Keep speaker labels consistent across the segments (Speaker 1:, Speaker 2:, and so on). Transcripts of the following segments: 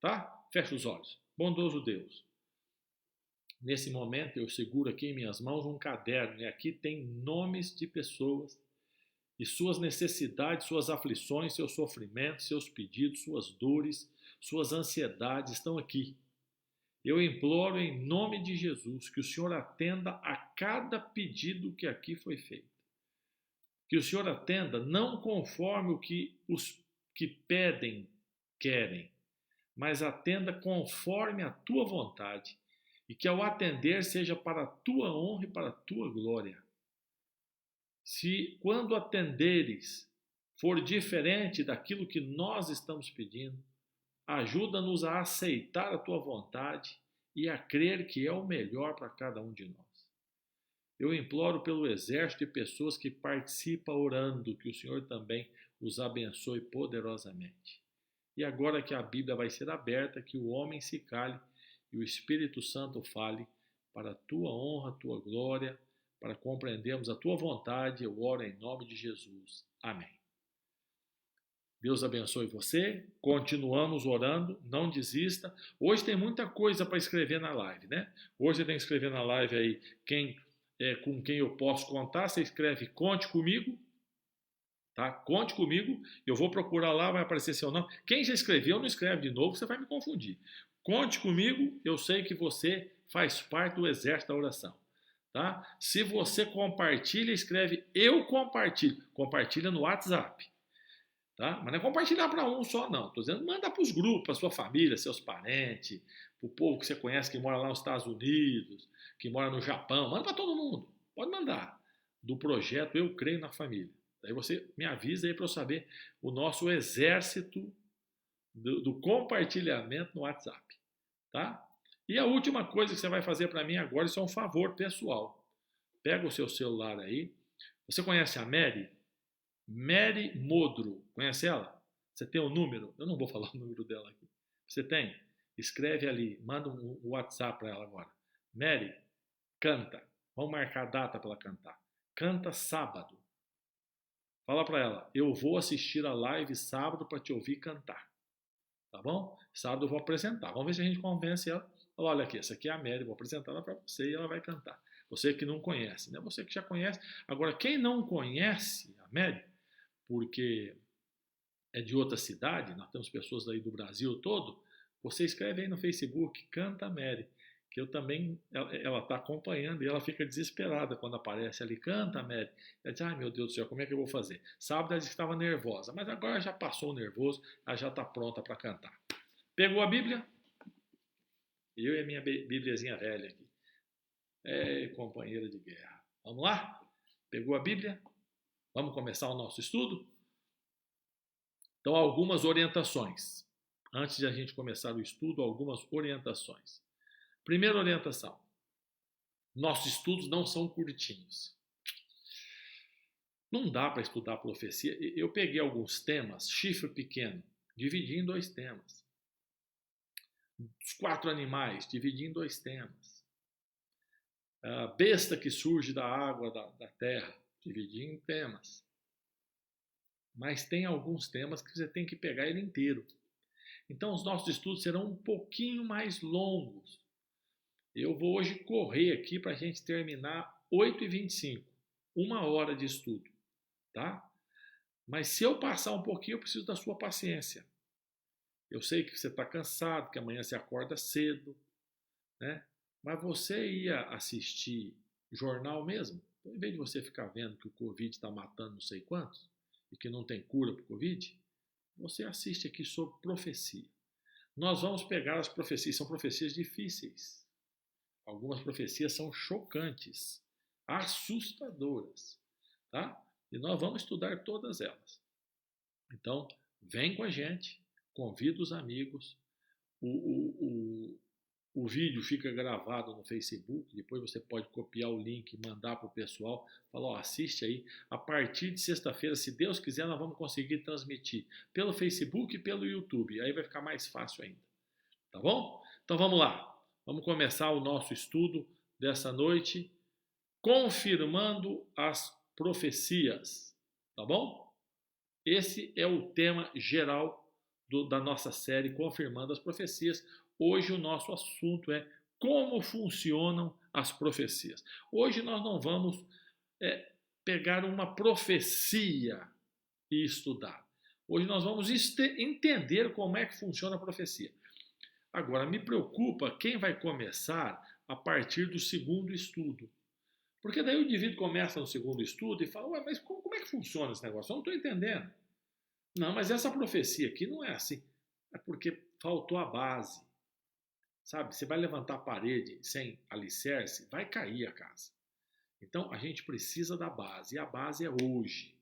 Speaker 1: tá? Fecha os olhos. Bondoso Deus, nesse momento eu seguro aqui em minhas mãos um caderno e aqui tem nomes de pessoas e suas necessidades, suas aflições, seus sofrimentos, seus pedidos, suas dores, suas ansiedades estão aqui. Eu imploro em nome de Jesus que o Senhor atenda a cada pedido que aqui foi feito. Que o Senhor atenda não conforme o que os que pedem querem, mas atenda conforme a tua vontade e que ao atender seja para a tua honra e para a tua glória. Se quando atenderes for diferente daquilo que nós estamos pedindo, ajuda-nos a aceitar a tua vontade e a crer que é o melhor para cada um de nós. Eu imploro pelo exército de pessoas que participam orando, que o Senhor também os abençoe poderosamente. E agora que a Bíblia vai ser aberta, que o homem se cale e o Espírito Santo fale para a tua honra, a tua glória, para compreendermos a tua vontade, eu oro em nome de Jesus. Amém. Deus abençoe você, continuamos orando, não desista. Hoje tem muita coisa para escrever na live, né? Hoje tem que escrever na live aí com quem eu posso contar. Você escreve conte comigo, tá? Conte comigo, eu vou procurar lá, vai aparecer seu nome. Quem já escreveu, não escreve de novo, você vai me confundir. Conte comigo, eu sei que você faz parte do exército da oração. Tá? Se você compartilha, escreve eu compartilho. Compartilha no WhatsApp. Tá? Mas não é compartilhar para um só, não. Estou dizendo, manda para os grupos, para sua família, seus parentes, para o povo que você conhece que mora lá nos Estados Unidos, que mora no Japão. Manda para todo mundo. Pode mandar. Do projeto Eu Creio na Família. Daí você me avisa aí para eu saber o nosso exército do compartilhamento no WhatsApp. Tá? E a última coisa que você vai fazer para mim agora, isso é um favor pessoal. Pega o seu celular aí. Você conhece a Mary? Mary Modro. Conhece ela? Você tem o número? Eu não vou falar o número dela aqui. Você tem? Escreve ali. Manda um WhatsApp para ela agora. Mary, canta. Vamos marcar a data para ela cantar. Canta sábado. Fala para ela. Eu vou assistir a live sábado para te ouvir cantar. Tá bom? Sábado eu vou apresentar. Vamos ver se a gente convence ela. Olha aqui, essa aqui é a Mary, vou apresentar ela para você e ela vai cantar. Você que não conhece, né? Você que já conhece. Agora, quem não conhece a Mary, porque é de outra cidade, nós temos pessoas aí do Brasil todo, você escreve aí no Facebook, Canta Mary, que eu também, ela está acompanhando e ela fica desesperada quando aparece ali, Canta Mary. Ela diz, ai meu Deus do céu, como é que eu vou fazer? Sábado ela disse que estava nervosa, mas agora já passou o nervoso, ela já está pronta para cantar. Pegou a Bíblia? Eu e a minha Bíbliazinha velha aqui. Companheira de guerra. Vamos lá? Pegou a Bíblia? Vamos começar o nosso estudo? Então, algumas orientações. Antes de a gente começar o estudo, algumas orientações. Primeira orientação. Nossos estudos não são curtinhos. Não dá para estudar profecia. Eu peguei alguns temas, chifre pequeno, dividi em 2 temas. Os 4 animais, dividi em 2 temas. A besta que surge da água da terra, dividi em temas. Mas tem alguns temas que você tem que pegar ele inteiro. Então, os nossos estudos serão um pouquinho mais longos. Eu vou hoje correr aqui para a gente terminar 8h25. 1 hora de estudo. Tá? Mas se eu passar um pouquinho, eu preciso da sua paciência. Eu sei que você está cansado, que amanhã você acorda cedo, né? Mas você ia assistir jornal mesmo? Então, em vez de você ficar vendo que o Covid está matando não sei quantos e que não tem cura para o Covid, você assiste aqui sobre profecia. Nós vamos pegar as profecias, são profecias difíceis. Algumas profecias são chocantes, assustadoras, tá? E nós vamos estudar todas elas. Então, vem com a gente, convida os amigos. O vídeo fica gravado no Facebook, depois você pode copiar o link e mandar para o pessoal. Falar, assiste aí. A partir de sexta-feira, se Deus quiser, nós vamos conseguir transmitir pelo Facebook e pelo YouTube. Aí vai ficar mais fácil ainda. Tá bom? Então vamos lá. Vamos começar o nosso estudo dessa noite, confirmando as profecias. Tá bom? Esse é o tema geral da nossa série Confirmando as Profecias. Hoje o nosso assunto é como funcionam as profecias. Hoje nós não vamos pegar uma profecia e estudar. Hoje nós vamos entender como é que funciona a profecia. Agora, me preocupa quem vai começar a partir do segundo estudo. Porque daí o indivíduo começa no segundo estudo e fala, ué, mas como é que funciona esse negócio? Eu não estou entendendo. Não, mas essa profecia aqui não é assim. É porque faltou a base. Sabe, você vai levantar a parede sem alicerce, vai cair a casa. Então, a gente precisa da base. E a base é hoje.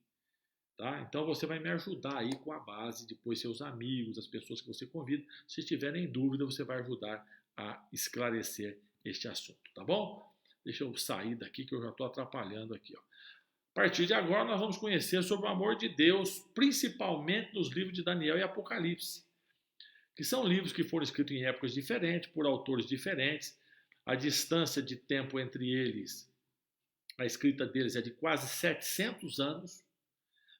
Speaker 1: Tá? Então você vai me ajudar aí com a base, depois seus amigos, as pessoas que você convida. Se tiverem dúvida, você vai ajudar a esclarecer este assunto, tá bom? Deixa eu sair daqui que eu já estou atrapalhando aqui. Ó. A partir de agora nós vamos conhecer sobre o amor de Deus, principalmente nos livros de Daniel e Apocalipse, que são livros que foram escritos em épocas diferentes, por autores diferentes. A distância de tempo entre eles, a escrita deles é de quase 700 anos.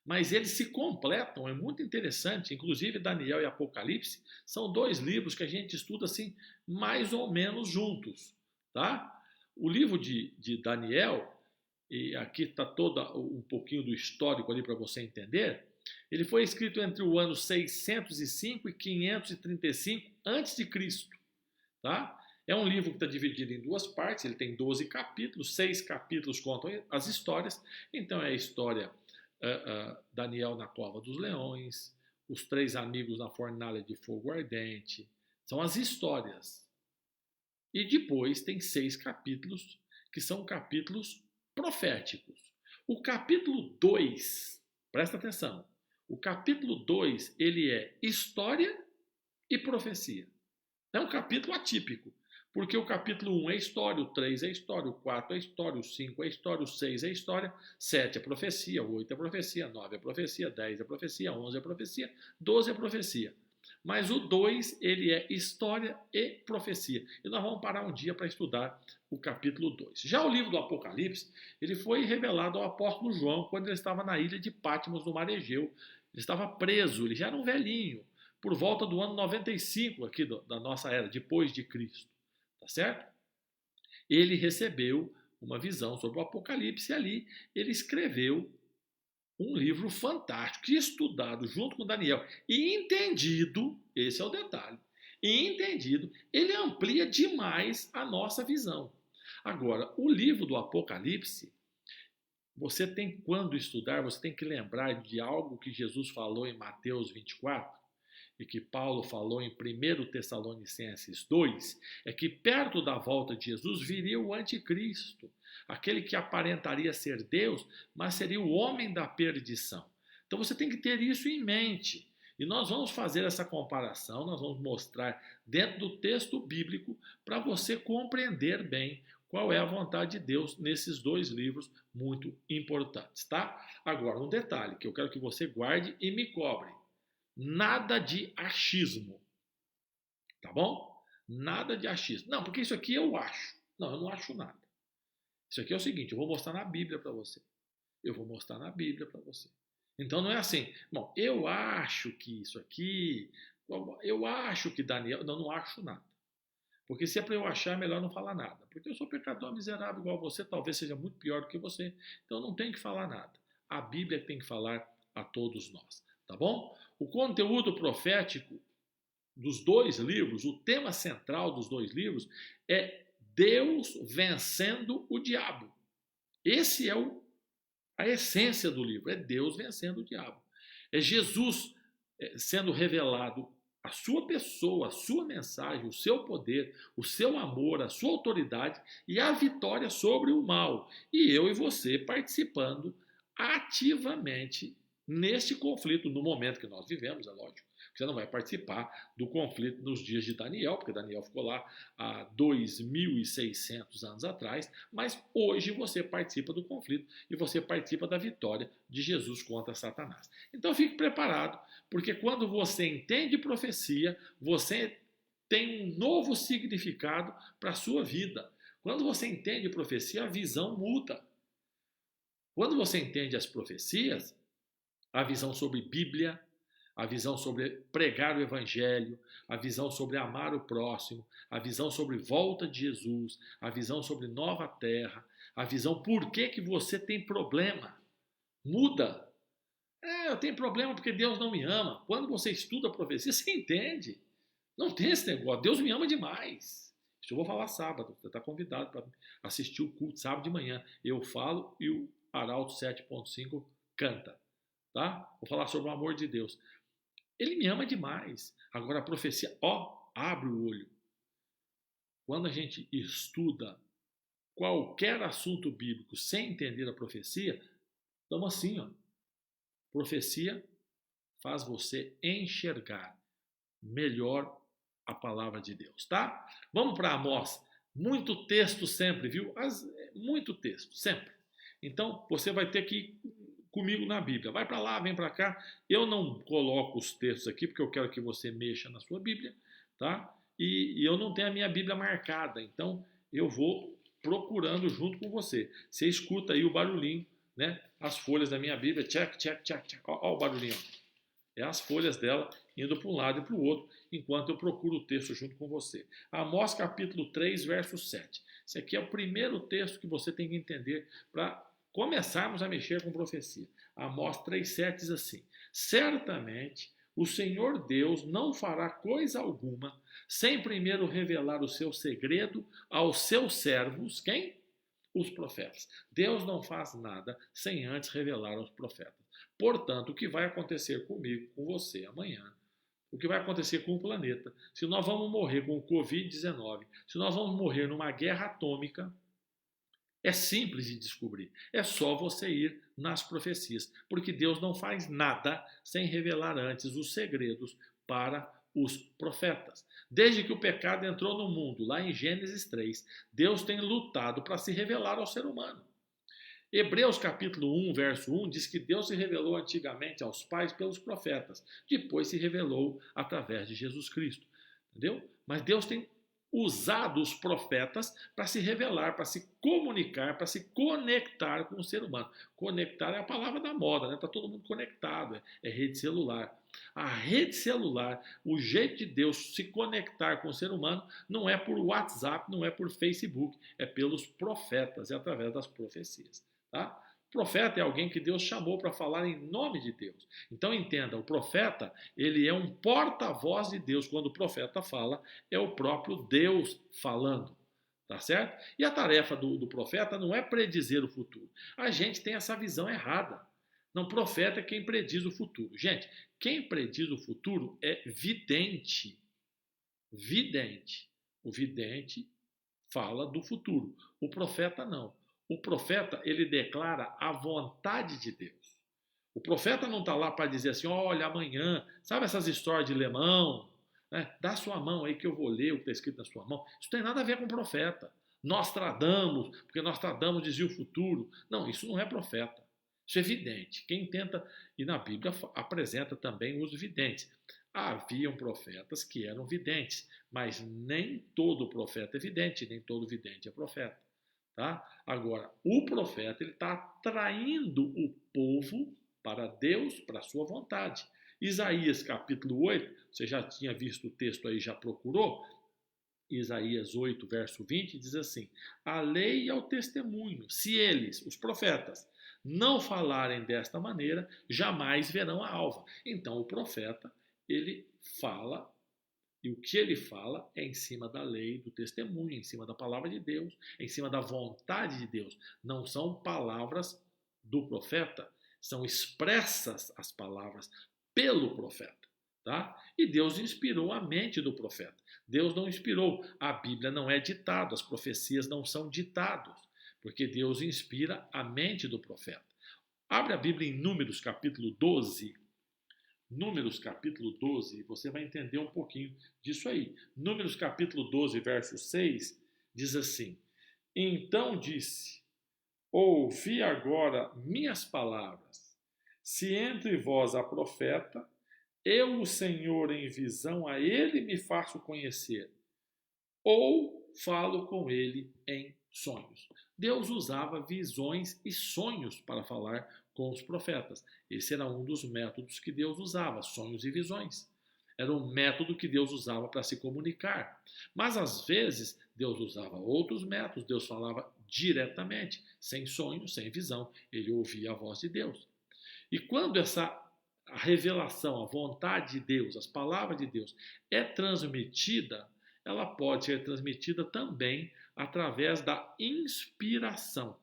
Speaker 1: Mas eles se completam, é muito interessante. Inclusive, Daniel e Apocalipse são dois livros que a gente estuda assim, mais ou menos juntos. Tá? O livro de Daniel, e aqui está todo um pouquinho do histórico ali para você entender, ele foi escrito entre o ano 605 e 535 a.C. Tá? É um livro que está dividido em duas partes, ele tem 12 capítulos, 6 capítulos contam as histórias, então é a história Daniel na cova dos leões, os 3 amigos na fornalha de fogo ardente, são as histórias. E depois tem 6 capítulos que são capítulos proféticos. O capítulo 2, presta atenção, o capítulo 2 ele é história e profecia. É um capítulo atípico. Porque o capítulo 1 é história, o 3 é história, o 4 é história, o 5 é história, o 6 é história, 7 é profecia, o 8 é profecia, 9 é profecia, 10 é profecia, 11 é profecia, 12 é profecia. Mas o 2, ele é história e profecia. E nós vamos parar um dia para estudar o capítulo 2. Já o livro do Apocalipse, ele foi revelado ao apóstolo João quando ele estava na ilha de Patmos, no mar Egeu. Ele estava preso, ele já era um velhinho, por volta do ano 95 aqui da nossa era, depois de Cristo. Tá certo? Ele recebeu uma visão sobre o Apocalipse e ali ele escreveu um livro fantástico, que estudado junto com Daniel e entendido, esse é o detalhe, e entendido, ele amplia demais a nossa visão. Agora, o livro do Apocalipse, você tem, quando estudar, você tem que lembrar de algo que Jesus falou em Mateus 24, e que Paulo falou em 1 Tessalonicenses 2, é que perto da volta de Jesus viria o anticristo, aquele que aparentaria ser Deus, mas seria o homem da perdição. Então você tem que ter isso em mente. E nós vamos fazer essa comparação, nós vamos mostrar dentro do texto bíblico para você compreender bem qual é a vontade de Deus nesses 2 livros muito importantes, tá? Agora, um detalhe que eu quero que você guarde e me cobre. Nada de achismo, tá bom? Nada de achismo. Não, porque isso aqui eu acho. Não, eu não acho nada. Isso aqui é o seguinte, eu vou mostrar na Bíblia para você. Eu vou mostrar na Bíblia para você. Então não é assim, bom, eu acho que isso aqui, eu acho que Daniel, não acho nada. Porque se é para eu achar, é melhor não falar nada. Porque eu sou pecador miserável igual você, talvez seja muito pior do que você. Então não tem que falar nada. A Bíblia tem que falar a todos nós, tá bom? O conteúdo profético dos 2 livros, o tema central dos 2 livros é Deus vencendo o diabo. Esse é a essência do livro, é Deus vencendo o diabo. É Jesus sendo revelado a sua pessoa, a sua mensagem, o seu poder, o seu amor, a sua autoridade e a vitória sobre o mal. E eu e você participando ativamente neste conflito, no momento que nós vivemos, é lógico. Você não vai participar do conflito nos dias de Daniel, porque Daniel ficou lá há 2.600 anos atrás, mas hoje você participa do conflito e você participa da vitória de Jesus contra Satanás. Então fique preparado, porque quando você entende profecia, você tem um novo significado para a sua vida. Quando você entende profecia, a visão muda. Quando você entende as profecias, a visão sobre Bíblia, a visão sobre pregar o evangelho, a visão sobre amar o próximo, a visão sobre volta de Jesus, a visão sobre nova terra, a visão por que você tem problema. Muda. Eu tenho problema porque Deus não me ama. Quando você estuda a profecia, você entende. Não tem esse negócio. Deus me ama demais. Isso eu vou falar sábado. Você está convidado para assistir o culto sábado de manhã. Eu falo e o Arauto 7.5 canta. Tá? Vou falar sobre o amor de Deus. Ele me ama demais. Agora a profecia, abre o olho. Quando a gente estuda qualquer assunto bíblico sem entender a profecia, estamos assim, Profecia faz você enxergar melhor a palavra de Deus, tá? Vamos para Amós. Muito texto sempre, viu? Muito texto, sempre. Então, você vai ter que ir comigo na Bíblia. Vai para lá, vem para cá. Eu não coloco os textos aqui porque eu quero que você mexa na sua Bíblia, tá? E eu não tenho a minha Bíblia marcada, então eu vou procurando junto com você. Você escuta aí o barulhinho, né? As folhas da minha Bíblia, check, check, check, check. Ó o barulhinho. É as folhas dela indo para um lado e para o outro, enquanto eu procuro o texto junto com você. Amós capítulo 3, verso 7. Esse aqui é o primeiro texto que você tem que entender para começarmos a mexer com profecia. Amós 3,7 diz assim: certamente o Senhor Deus não fará coisa alguma sem primeiro revelar o seu segredo aos seus servos, quem? Os profetas. Deus não faz nada sem antes revelar aos profetas. Portanto, o que vai acontecer comigo, com você amanhã, o que vai acontecer com o planeta, se nós vamos morrer com o Covid-19, se nós vamos morrer numa guerra atômica, é simples de descobrir. É só você ir nas profecias, porque Deus não faz nada sem revelar antes os segredos para os profetas. Desde que o pecado entrou no mundo, lá em Gênesis 3, Deus tem lutado para se revelar ao ser humano. Hebreus capítulo 1, verso 1 diz que Deus se revelou antigamente aos pais pelos profetas, depois se revelou através de Jesus Cristo. Entendeu? Mas Deus tem usado os profetas para se revelar, para se comunicar, para se conectar com o ser humano. Conectar é a palavra da moda, né? Está todo mundo conectado, é rede celular. A rede celular, o jeito de Deus se conectar com o ser humano não é por WhatsApp, não é por Facebook, é pelos profetas, é através das profecias. Tá? O profeta é alguém que Deus chamou para falar em nome de Deus. Então entenda, o profeta, ele é um porta-voz de Deus. Quando o profeta fala, é o próprio Deus falando. Tá certo? E a tarefa do profeta não é predizer o futuro. A gente tem essa visão errada. Não, profeta é quem prediz o futuro. Gente, quem prediz o futuro é vidente. Vidente. O vidente fala do futuro. O profeta não. O profeta, ele declara a vontade de Deus. O profeta não está lá para dizer assim, olha, amanhã, sabe essas histórias de lemão? Né? Dá sua mão aí que eu vou ler o que está escrito na sua mão. Isso não tem nada a ver com profeta. Nostradamus, porque Nostradamus dizia o futuro. Não, isso não é profeta. Isso é vidente. Quem tenta, e na Bíblia apresenta também os videntes. Haviam profetas que eram videntes, mas nem todo profeta é vidente, nem todo vidente é profeta. Tá? Agora, o profeta está atraindo o povo para Deus, para a sua vontade. Isaías capítulo 8, você já tinha visto o texto aí, já procurou? Isaías 8, verso 20, diz assim: a lei e o testemunho, se eles, os profetas, não falarem desta maneira, jamais verão a alva. Então o profeta, ele fala, e o que ele fala é em cima da lei, do testemunho, em cima da palavra de Deus, em cima da vontade de Deus. Não são palavras do profeta, são expressas as palavras pelo profeta. Tá? E Deus inspirou a mente do profeta. Deus não inspirou. A Bíblia não é ditado, as profecias não são ditados, porque Deus inspira a mente do profeta. Abre a Bíblia em Números capítulo 12. Números capítulo 12, você vai entender um pouquinho disso aí. Números capítulo 12, verso 6, diz assim: então disse, ouvi agora minhas palavras. Se entre vós há profeta, eu, o Senhor, em visão a ele me faço conhecer, ou falo com ele em sonhos. Deus usava visões e sonhos para falar com os profetas. Esse era um dos métodos que Deus usava, sonhos e visões. Era um método que Deus usava para se comunicar. Mas às vezes Deus usava outros métodos, Deus falava diretamente, sem sonho, sem visão. Ele ouvia a voz de Deus. E quando a revelação, a vontade de Deus, as palavras de Deus é transmitida, ela pode ser transmitida também através da inspiração,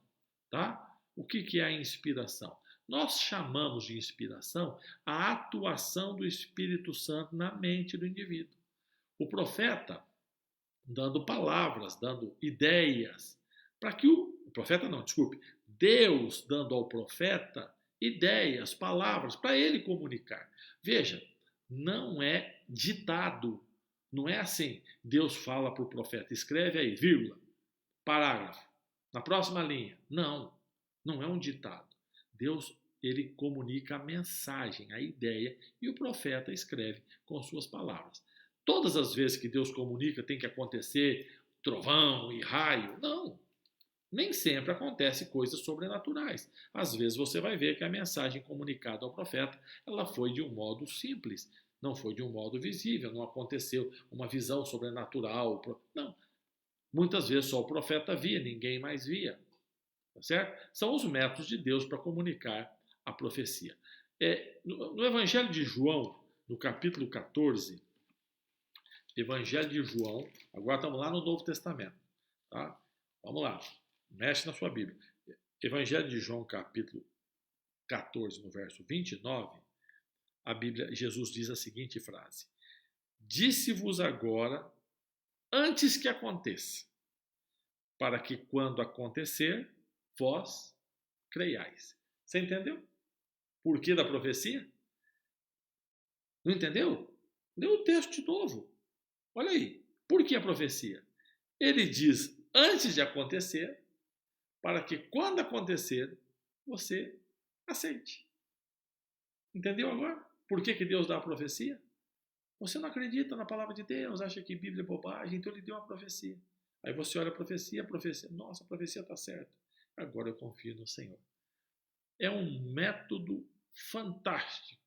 Speaker 1: tá? O que é a inspiração? Nós chamamos de inspiração a atuação do Espírito Santo na mente do indivíduo. O profeta dando palavras, dando ideias, para que o profeta não, desculpe, Deus dando ao profeta ideias, palavras, para ele comunicar. Veja, não é ditado, não é assim. Deus fala para o profeta, escreve aí, vírgula, parágrafo, na próxima linha. Não, não é um ditado. Deus, ele comunica a mensagem, a ideia, e o profeta escreve com suas palavras. Todas as vezes que Deus comunica tem que acontecer trovão e raio. Não, nem sempre acontece coisas sobrenaturais. Às vezes você vai ver que a mensagem comunicada ao profeta, ela foi de um modo simples, não foi de um modo visível, não aconteceu uma visão sobrenatural. Não, muitas vezes só o profeta via, ninguém mais via. Tá certo? São os métodos de Deus para comunicar a profecia. No Evangelho de João, no capítulo 14, Evangelho de João, agora estamos lá no Novo Testamento. Tá? Vamos lá, mexe na sua Bíblia. Evangelho de João, capítulo 14, no verso 29, a Bíblia, Jesus diz a seguinte frase: Disse-vos agora, antes que aconteça, para que quando acontecer, vós creiais. Você entendeu? Por que da profecia? Não entendeu? Lê o texto de novo. Olha aí. Por que a profecia? Ele diz antes de acontecer, para que quando acontecer, você aceite. Entendeu agora? Por que Deus dá a profecia? Você não acredita na palavra de Deus, acha que Bíblia é bobagem, então ele deu uma profecia. Aí você olha a profecia, nossa, a profecia está certa. Agora eu confio no Senhor. É um método fantástico,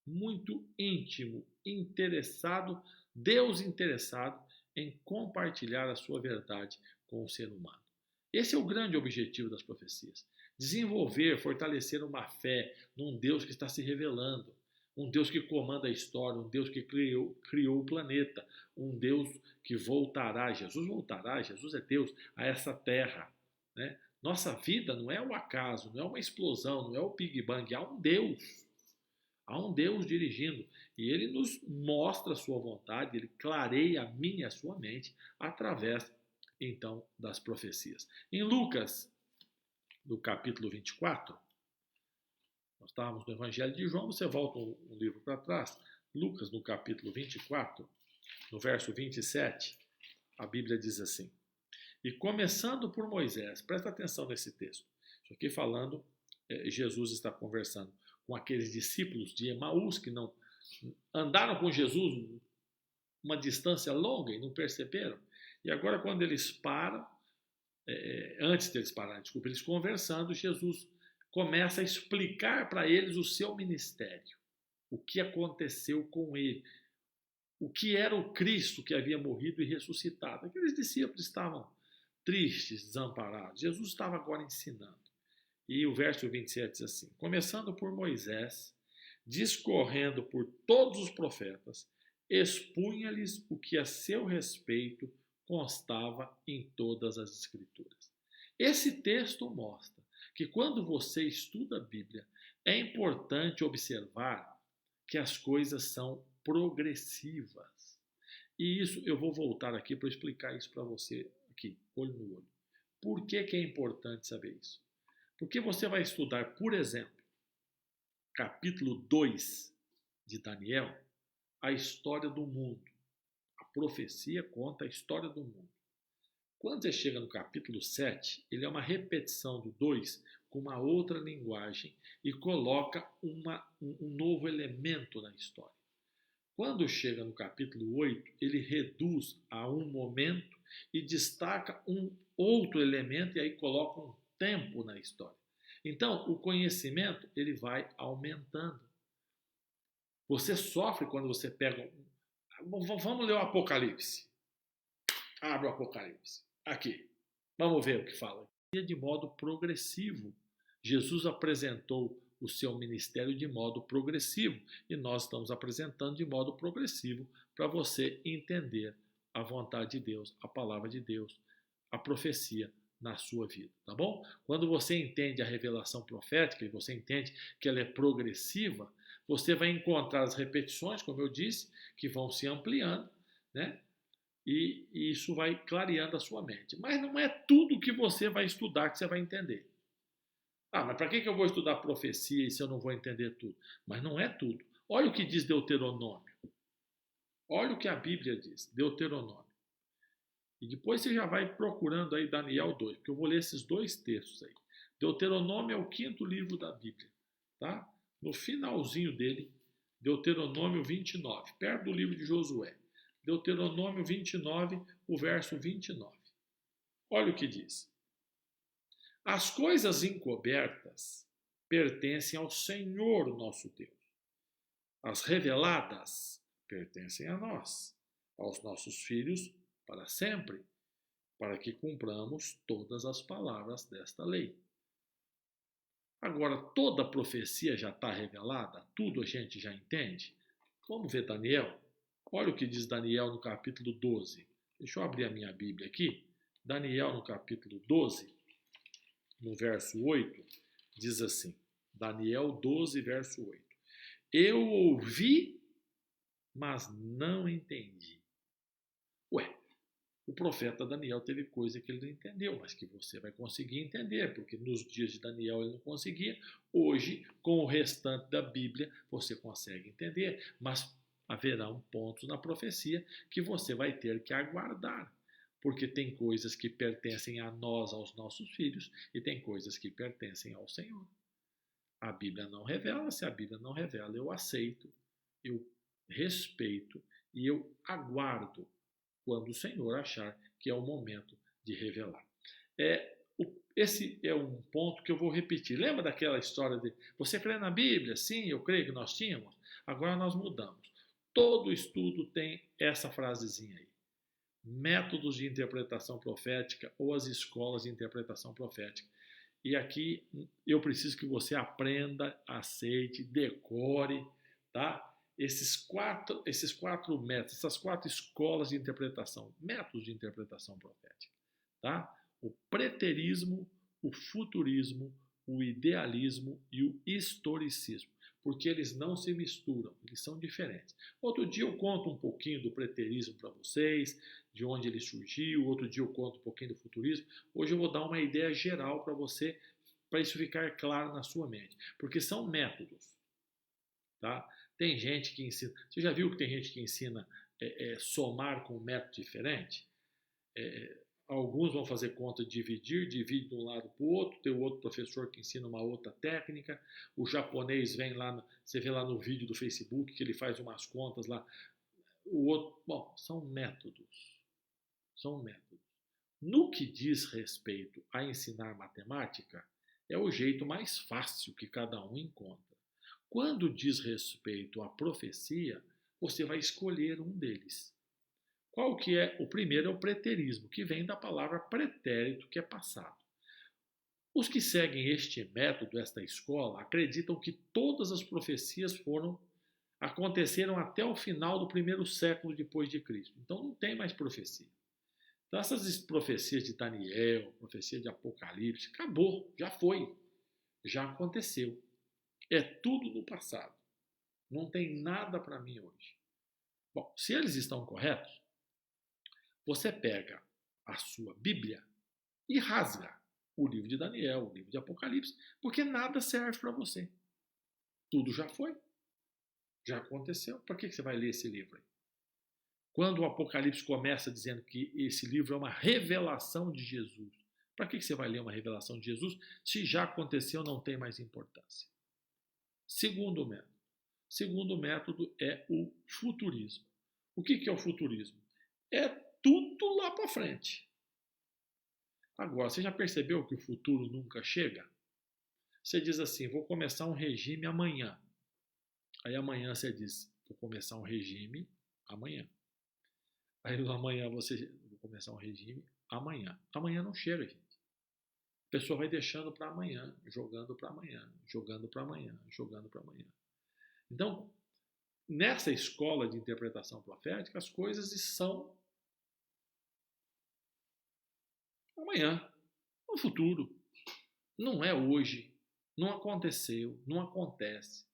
Speaker 1: muito íntimo, interessado, Deus interessado em compartilhar a sua verdade com o ser humano. Esse é o grande objetivo das profecias. Desenvolver, fortalecer uma fé num Deus que está se revelando, um Deus que comanda a história, um Deus que criou o planeta, um Deus que voltará, Jesus é Deus, a essa terra, né? Nossa vida não é um acaso, não é uma explosão, não é o Big Bang, há um Deus. Há um Deus dirigindo. E ele nos mostra a sua vontade, ele clareia a minha e a sua mente através, então, das profecias. Em Lucas, no capítulo 24, nós estávamos no Evangelho de João, você volta um livro para trás, Lucas, no capítulo 24, no verso 27, a Bíblia diz assim: E começando por Moisés, presta atenção nesse texto. Isso aqui falando, Jesus está conversando com aqueles discípulos de Emaús que não andaram com Jesus uma distância longa e não perceberam. E agora quando eles param, antes deles pararem, desculpa, eles conversando, Jesus começa a explicar para eles o seu ministério, o que aconteceu com ele, o que era o Cristo que havia morrido e ressuscitado. Aqueles discípulos estavam tristes, desamparados. Jesus estava agora ensinando. E o verso 27 diz assim: Começando por Moisés, discorrendo por todos os profetas, expunha-lhes o que a seu respeito constava em todas as Escrituras. Esse texto mostra que quando você estuda a Bíblia, é importante observar que as coisas são progressivas. E isso eu vou voltar aqui para explicar isso para você aqui, olho no olho. Por que é importante saber isso? Porque você vai estudar, por exemplo, capítulo 2 de Daniel, a história do mundo. A profecia conta a história do mundo. Quando você chega no capítulo 7, ele é uma repetição do 2 com uma outra linguagem e coloca um novo elemento na história. Quando chega no capítulo 8, ele reduz a um momento e destaca um outro elemento e aí coloca um tempo na história. Então, o conhecimento, ele vai aumentando. Você sofre quando você pega... Vamos ler o Apocalipse. Abre o Apocalipse. Aqui. Vamos ver o que fala. De modo progressivo. Jesus apresentou o seu ministério de modo progressivo e nós estamos apresentando de modo progressivo para você entender a vontade de Deus, a palavra de Deus, a profecia na sua vida, tá bom? Quando você entende a revelação profética e você entende que ela é progressiva, você vai encontrar as repetições, como eu disse, que vão se ampliando, né? E isso vai clareando a sua mente. Mas não é tudo que você vai estudar que você vai entender. Ah, mas para que eu vou estudar profecia se eu não vou entender tudo? Mas não é tudo. Olha o que diz Deuteronômio. Olha o que a Bíblia diz, Deuteronômio. E depois você já vai procurando aí Daniel 2, porque eu vou ler esses dois textos aí. Deuteronômio é o 5º livro da Bíblia, tá? No finalzinho dele, Deuteronômio 29, perto do livro de Josué. Deuteronômio 29, o verso 29. Olha o que diz. As coisas encobertas pertencem ao Senhor nosso Deus. As reveladas pertencem a nós, aos nossos filhos, para sempre, para que cumpramos todas as palavras desta lei. Agora, toda a profecia já está revelada? Tudo a gente já entende? Vamos ver Daniel? Olha o que diz Daniel no capítulo 12. Deixa eu abrir a minha Bíblia aqui. Daniel no capítulo 12, no verso 8, diz assim. Daniel 12, verso 8. Eu ouvi, mas não entendi. Ué, o profeta Daniel teve coisa que ele não entendeu, mas que você vai conseguir entender, porque nos dias de Daniel ele não conseguia. Hoje, com o restante da Bíblia, você consegue entender, mas haverão pontos na profecia que você vai ter que aguardar, porque tem coisas que pertencem a nós, aos nossos filhos, e tem coisas que pertencem ao Senhor. A Bíblia não revela, se a Bíblia não revela, eu aceito, eu respeito e eu aguardo quando o Senhor achar que é o momento de revelar. Esse é um ponto que eu vou repetir. Lembra daquela história de você crê na Bíblia? Sim, eu creio que nós tínhamos. Agora nós mudamos. Todo estudo tem essa frasezinha aí. Métodos de interpretação profética ou as escolas de interpretação profética. E aqui eu preciso que você aprenda, aceite, decore, tá? Esses quatro métodos, essas 4 escolas de interpretação, métodos de interpretação profética, tá? O preterismo, o futurismo, o idealismo e o historicismo, porque eles não se misturam, eles são diferentes. Outro dia eu conto um pouquinho do preterismo para vocês, de onde ele surgiu, outro dia eu conto um pouquinho do futurismo. Hoje eu vou dar uma ideia geral para você, para isso ficar claro na sua mente, porque são métodos, tá? Tem gente que ensina, você já viu que tem gente que ensina somar com um método diferente? Alguns vão fazer conta de dividir, divide de um lado para o outro, tem o outro professor que ensina uma outra técnica, o japonês vem lá, você vê lá no vídeo do Facebook que ele faz umas contas lá, o outro, bom, são métodos. São métodos. No que diz respeito a ensinar matemática, é o jeito mais fácil que cada um encontra. Quando diz respeito à profecia, você vai escolher um deles. Qual que é? O primeiro é o preterismo, que vem da palavra pretérito, que é passado. Os que seguem este método, esta escola, acreditam que todas as profecias aconteceram até o final do 1º século depois de Cristo. Então não tem mais profecia. Então essas profecias de Daniel, profecia de Apocalipse, acabou, já foi, já aconteceu. É tudo no passado. Não tem nada para mim hoje. Bom, se eles estão corretos, você pega a sua Bíblia e rasga o livro de Daniel, o livro de Apocalipse, porque nada serve para você. Tudo já foi, já aconteceu. Para que você vai ler esse livro aí? Quando o Apocalipse começa dizendo que esse livro é uma revelação de Jesus, para que você vai ler uma revelação de Jesus se já aconteceu, não tem mais importância? Segundo método. Segundo método é o futurismo. O que é o futurismo? É tudo lá para frente. Agora, você já percebeu que o futuro nunca chega? Você diz assim, vou começar um regime amanhã. Aí amanhã você diz, vou começar um regime amanhã. Aí no amanhã você, vou começar um regime amanhã. Amanhã não chega, gente. A pessoa vai deixando para amanhã, jogando para amanhã, jogando para amanhã, jogando para amanhã. Então, nessa escola de interpretação profética, as coisas são amanhã, no futuro. Não é hoje, não aconteceu, não acontece.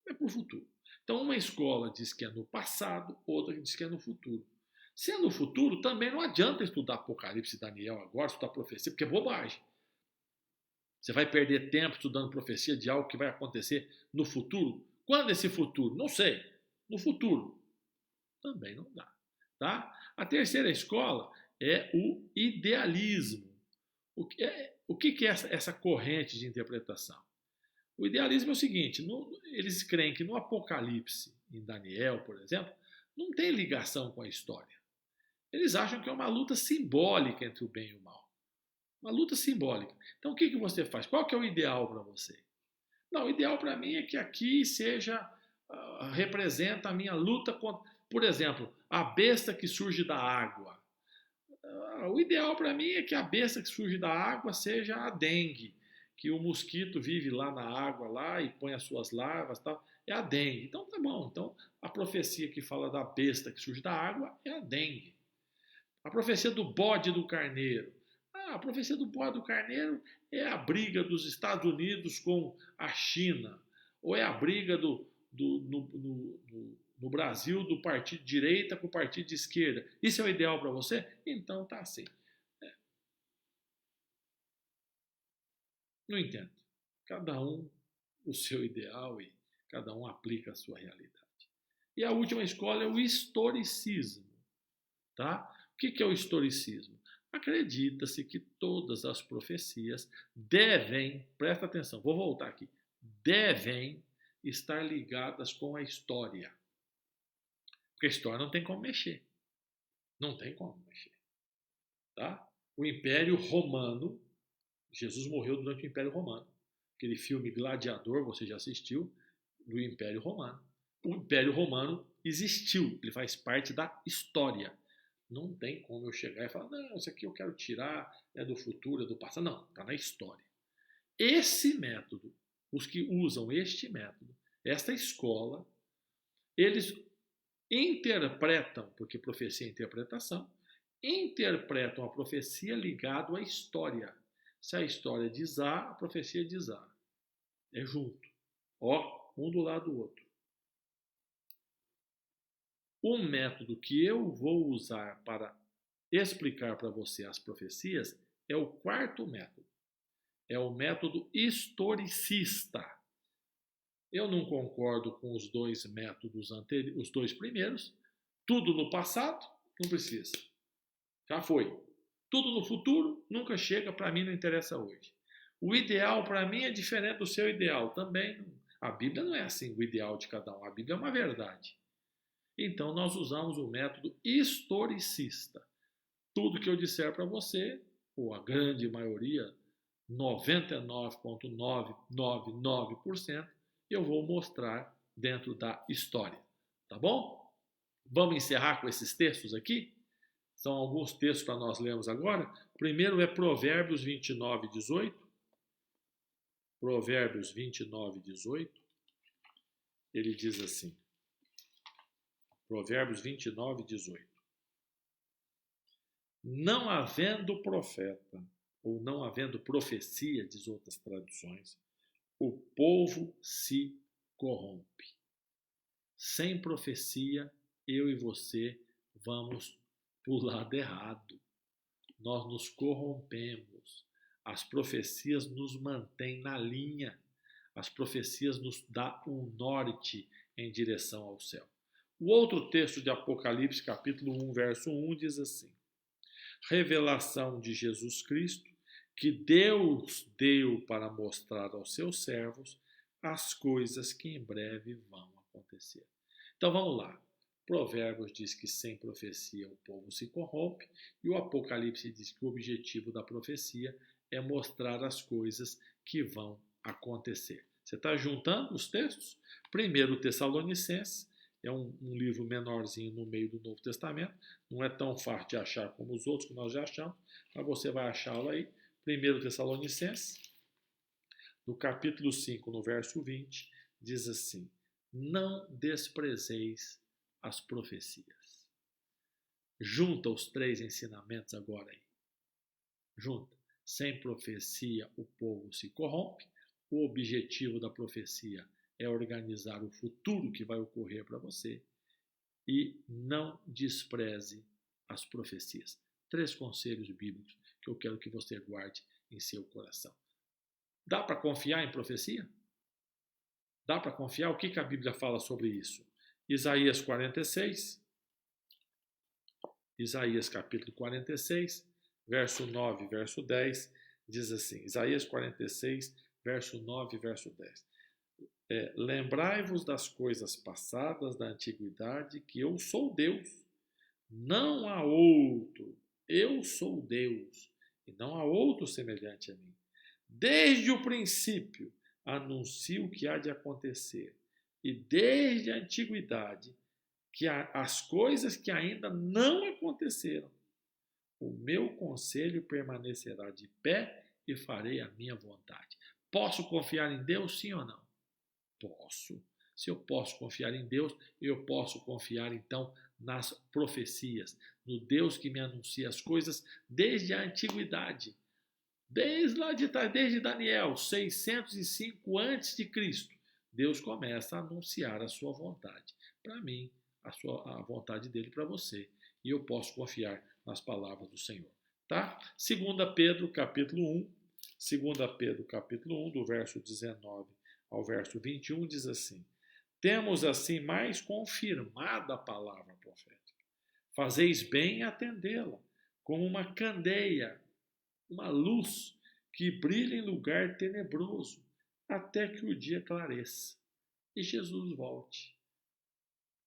Speaker 1: É para o futuro. Então, uma escola diz que é no passado, outra diz que é no futuro. Se é no futuro, também não adianta estudar Apocalipse e Daniel agora, estudar profecia, porque é bobagem. Você vai perder tempo estudando profecia de algo que vai acontecer no futuro? Quando esse futuro? Não sei. No futuro. Também não dá. Tá? A terceira escola é o idealismo. O que é essa corrente de interpretação? O idealismo é o seguinte: eles creem que no Apocalipse, em Daniel, por exemplo, não tem ligação com a história. Eles acham que é uma luta simbólica entre o bem e o mal. Uma luta simbólica. Então o que você faz? Qual que é o ideal para você? Não, o ideal para mim é que aqui seja, representa a minha luta contra, por exemplo, a besta que surge da água. O ideal para mim é que a besta que surge da água seja a dengue, que o mosquito vive lá na água lá e põe as suas larvas, tal. É a dengue. Então tá bom. Então a profecia que fala da besta que surge da água é a dengue. A profecia do bode e do carneiro. A profecia do bode e do carneiro é a briga dos Estados Unidos com a China. Ou é a briga no Brasil do partido de direita com o partido de esquerda. Isso é o ideal para você? Então tá assim. No entanto, cada um o seu ideal e cada um aplica a sua realidade. E a última escola é o historicismo. Tá? O que é o historicismo? Acredita-se que todas as profecias devem, presta atenção, vou voltar aqui, devem estar ligadas com a história. Porque a história não tem como mexer. Não tem como mexer. Tá? O Império Romano, Jesus morreu durante o Império Romano. Aquele filme Gladiador, você já assistiu, do Império Romano. O Império Romano existiu, ele faz parte da história. Não tem como eu chegar e falar, não, isso aqui eu quero tirar, é do futuro, é do passado. Não, está na história. Esse método, os que usam este método, esta escola, eles interpretam, porque profecia é interpretação, interpretam a profecia ligado à história. Se a história diz A, a profecia diz A. É junto. Ó, um do lado do outro. O método que eu vou usar para explicar para você as profecias é o quarto método. É o método historicista. Eu não concordo com os dois métodos anteriores, os dois primeiros. Tudo no passado, não precisa. Já foi. Tudo no futuro, nunca chega, para mim não interessa hoje. O ideal para mim é diferente do seu ideal. Também, a Bíblia não é assim, o ideal de cada um. A Bíblia é uma verdade. Então nós usamos o método historicista. Tudo que eu disser para você, ou a grande maioria, 99,999%, eu vou mostrar dentro da história. Tá bom? Vamos encerrar com esses textos aqui? São alguns textos para nós lermos agora. O primeiro é Provérbios 29, 18. Provérbios 29, 18. Ele diz assim. Provérbios 29, 18. Não havendo profeta, ou não havendo profecia, diz outras traduções, o povo se corrompe. Sem profecia, eu e você vamos para o lado errado. Nós nos corrompemos. As profecias nos mantêm na linha. As profecias nos dão um norte em direção ao céu. O outro texto de Apocalipse, capítulo 1, verso 1, diz assim: revelação de Jesus Cristo, que Deus deu para mostrar aos seus servos as coisas que em breve vão acontecer. Então vamos lá. Provérbios diz que sem profecia o povo se corrompe, e o Apocalipse diz que o objetivo da profecia é mostrar as coisas que vão acontecer. Você está juntando os textos? 1 Tessalonicenses é um livro menorzinho no meio do Novo Testamento, não é tão fácil de achar como os outros que nós já achamos, mas você vai achá-lo aí. 1 Tessalonicenses, no capítulo 5, no verso 20, diz assim: não desprezeis as profecias. Junta os 3 ensinamentos agora aí. Junta. Sem profecia o povo se corrompe. O objetivo da profecia é organizar o futuro que vai ocorrer para você. E não despreze as profecias. 3 conselhos bíblicos que eu quero que você guarde em seu coração. Dá para confiar em profecia? Dá para confiar? O que a Bíblia fala sobre isso? Isaías 46, Isaías capítulo 46, verso 9, verso 10, diz assim, Isaías 46, verso 9, verso 10. Lembrai-vos das coisas passadas da antiguidade, que eu sou Deus, não há outro. Eu sou Deus, e não há outro semelhante a mim. Desde o princípio anuncio o que há de acontecer, e desde a antiguidade que as coisas que ainda não aconteceram. O meu conselho permanecerá de pé e farei a minha vontade. Posso confiar em Deus, sim ou não? Posso. Se eu posso confiar em Deus, eu posso confiar então nas profecias, no Deus que me anuncia as coisas desde a antiguidade. Desde lá de trás, desde Daniel, 605 a.C., Deus começa a anunciar a sua vontade para mim, a vontade dele para você. E eu posso confiar nas palavras do Senhor. Tá? 2 Pedro, capítulo 1, 2 Pedro, capítulo 1, do verso 19 ao verso 21, diz assim: temos assim mais confirmada a palavra profética. Fazeis bem em atendê-la, como uma candeia, uma luz que brilha em lugar tenebroso, até que o dia clareça e Jesus volte.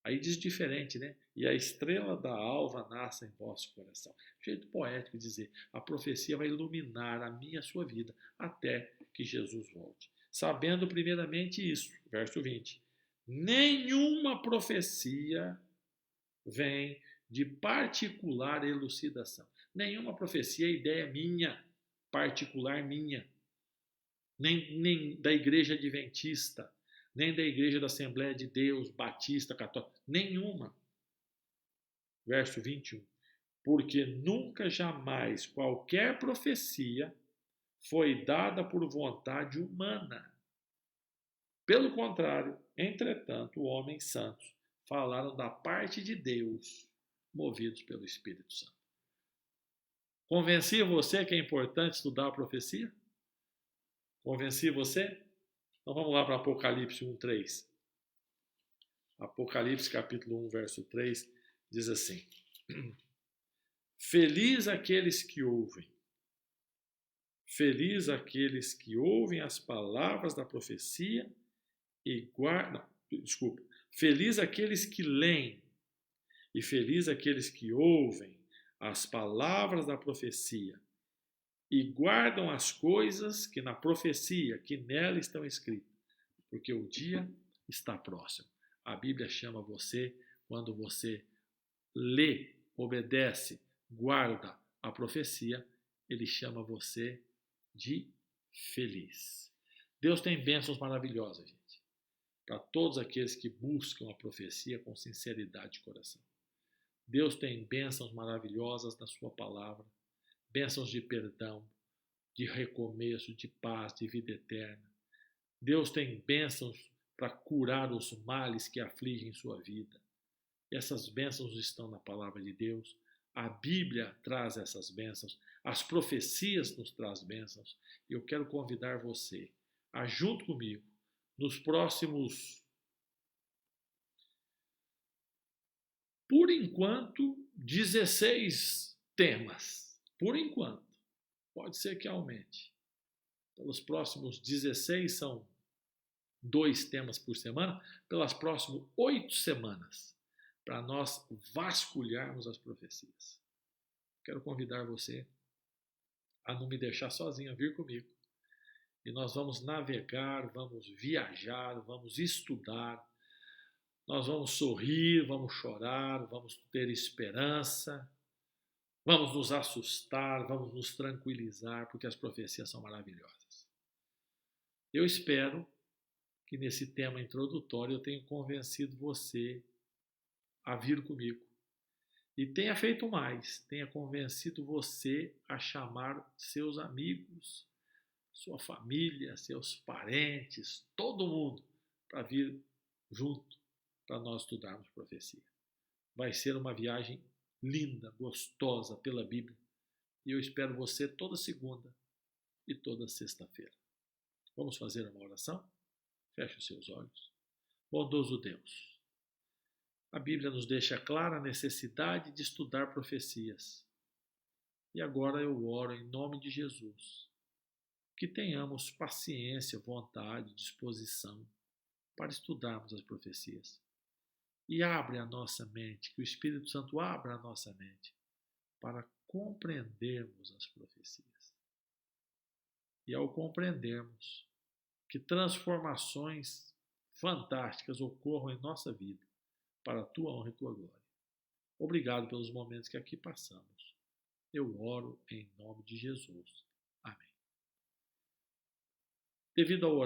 Speaker 1: Aí diz diferente, né? E a estrela da alva nasce em vosso coração. Jeito poético de dizer, a profecia vai iluminar a minha e a sua vida até que Jesus volte. Sabendo primeiramente isso, verso 20, nenhuma profecia vem de particular elucidação. Nenhuma profecia é ideia minha, particular minha, nem da igreja adventista, nem da igreja da Assembleia de Deus, batista, católica, nenhuma. Verso 21. Porque nunca jamais qualquer profecia foi dada por vontade humana. Pelo contrário, entretanto, homens santos falaram da parte de Deus, movidos pelo Espírito Santo. Convenci você que é importante estudar a profecia? Convenci você? Então vamos lá para Apocalipse 1:3. Apocalipse capítulo 1, verso 3, diz assim: feliz aqueles que ouvem as palavras da profecia e guardam, feliz aqueles que leem e feliz aqueles que ouvem as palavras da profecia e guardam as coisas que na profecia, que nela estão escritas, porque o dia está próximo. A Bíblia chama você, quando você lê, obedece, guarda a profecia, ele chama você de feliz. Deus tem bênçãos maravilhosas, gente, para todos aqueles que buscam a profecia com sinceridade de coração. Deus tem bênçãos maravilhosas na sua palavra, bênçãos de perdão, de recomeço, de paz, de vida eterna. Deus tem bênçãos para curar os males que afligem sua vida. E essas bênçãos estão na palavra de Deus. A Bíblia traz essas bênçãos. As profecias nos traz bênçãos. E eu quero convidar você a, junto comigo, nos próximos, por enquanto, 16 temas. Por enquanto. Pode ser que aumente. Pelos próximos 16 são 2 temas por semana. Pelas próximas 8 semanas, para nós vasculharmos as profecias. Quero convidar você a não me deixar sozinho, a vir comigo e nós vamos navegar, vamos viajar, vamos estudar, nós vamos sorrir, vamos chorar, vamos ter esperança, vamos nos assustar, vamos nos tranquilizar, porque as profecias são maravilhosas. Eu espero que nesse tema introdutório eu tenha convencido você a vir comigo. E tenha feito mais, tenha convencido você a chamar seus amigos, sua família, seus parentes, todo mundo, para vir junto, para nós estudarmos profecia. Vai ser uma viagem linda, gostosa pela Bíblia. E eu espero você toda segunda e toda sexta-feira. Vamos fazer uma oração? Feche os seus olhos. Bondoso Deus, a Bíblia nos deixa clara a necessidade de estudar profecias. E agora eu oro em nome de Jesus, que tenhamos paciência, vontade, disposição para estudarmos as profecias. E abre a nossa mente, que o Espírito Santo abra a nossa mente para compreendermos as profecias. E ao compreendermos, que transformações fantásticas ocorram em nossa vida, para a tua honra e tua glória. Obrigado pelos momentos que aqui passamos. Eu oro em nome de Jesus. Amém. Devido ao horário,